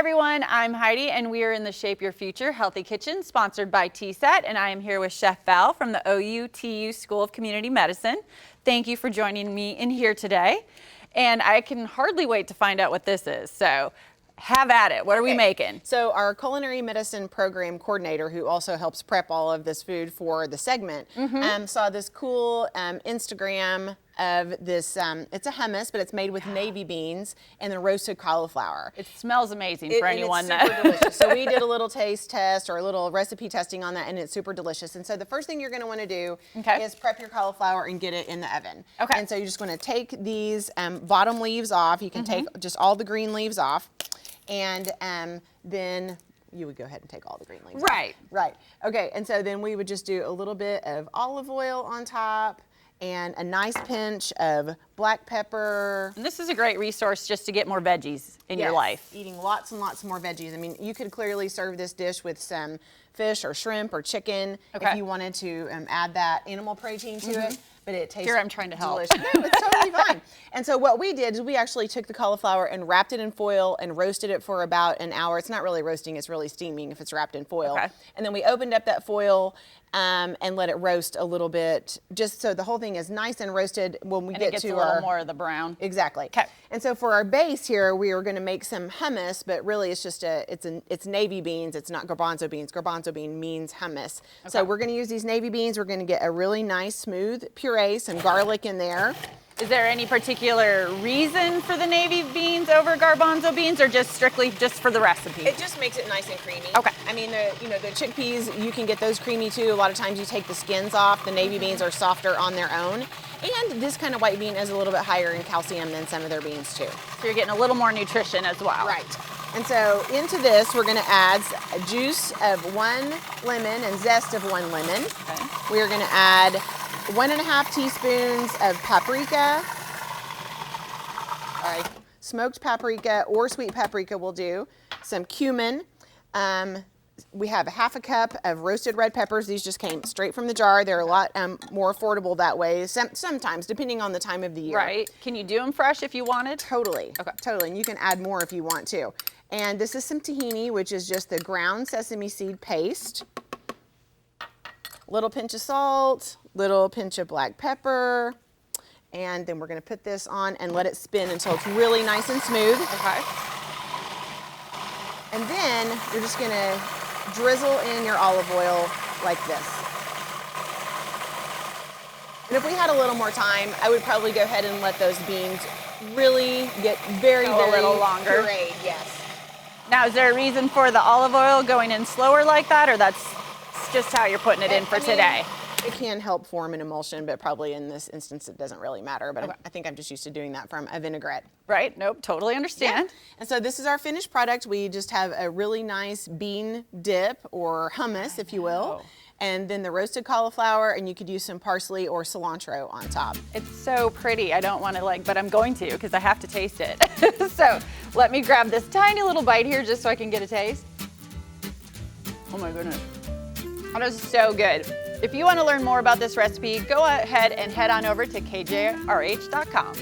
everyone, I'm Heidi and we are in the Shape Your Future Healthy Kitchen sponsored by TSET, and I am here with Chef Val from the OU-TU School of Community Medicine. Thank you for joining me in here today, and I can hardly wait to find out what this is. So have at it. What are we making? So our culinary medicine program coordinator, who also helps prep all of this food for the segment, saw this cool Instagram of this, it's a hummus, but it's made with navy beans and then roasted cauliflower. It smells amazing for anyone that. It's super delicious. So we did a little taste test or a little recipe testing on that, and it's super delicious. And so the first thing you're going to want to do is prep your cauliflower and get it in the oven. Okay. And so you're just going to take these bottom leaves off. You can take just all the green leaves off. And then you would go ahead and take all the green leaves. Right. Right. Okay, and so then we would just do a little bit of olive oil on top and a nice pinch of black pepper. And this is a great resource just to get more veggies in your life. Eating lots and lots more veggies. I mean, you could clearly serve this dish with some fish or shrimp or chicken if you wanted to add that animal protein to it. But it tastes I'm trying to help. delicious. No, it's totally fine. And so what we did is we actually took the cauliflower and wrapped it in foil and roasted it for about an hour. It's not really roasting, it's really steaming if it's wrapped in foil. Okay. And then we opened up that foil and let it roast a little bit, just so the whole thing is nice and roasted when we get to a little more of the brown. Exactly. Okay. And so for our base here, we are going to make some hummus, but really it's just it's navy beans. It's not garbanzo beans. Garbanzo bean means hummus. Okay. So we're going to use these navy beans. We're going to get a really nice smooth puree, some garlic in there. Is there any particular reason for the navy beans over garbanzo beans, or just strictly just for the recipe? It just makes it nice and creamy. Okay. I mean, the chickpeas, you can get those creamy too. A lot of times you take the skins off. The navy beans are softer on their own. And this kind of white bean is a little bit higher in calcium than some of their beans too. So you're getting a little more nutrition as well. Right. And so into this, we're going to add a juice of 1 lemon and zest of 1 lemon. Okay. We are going to add 1.5 teaspoons of paprika. All right, smoked paprika or sweet paprika will do. Some cumin. We have a 1/2 cup of roasted red peppers. These just came straight from the jar. They're a lot more affordable that way, sometimes, depending on the time of the year. Right. Can you do them fresh if you wanted? Totally. Okay. Totally, and you can add more if you want to. And this is some tahini, which is just the ground sesame seed paste. Little pinch of salt, little pinch of black pepper. And then we're going to put this on and let it spin until it's really nice and smooth. Okay. And then you're just going to drizzle in your olive oil like this. And if we had a little more time, I would probably go ahead and let those beans really get very a little longer. pureed, yes. Now, is there a reason for the olive oil going in slower like that, or that's just how you're putting it in for today? It can help form an emulsion, but probably in this instance it doesn't really matter. But I think I'm just used to doing that from a vinaigrette. Right, nope, totally understand. Yeah. And so this is our finished product. We just have a really nice bean dip, or hummus, if you will. And then the roasted cauliflower, and you could use some parsley or cilantro on top. It's so pretty. I don't want to but I'm going to because I have to taste it. So let me grab this tiny little bite here just so I can get a taste. Oh my goodness. That is so good. If you want to learn more about this recipe, go ahead and head on over to KJRH.com.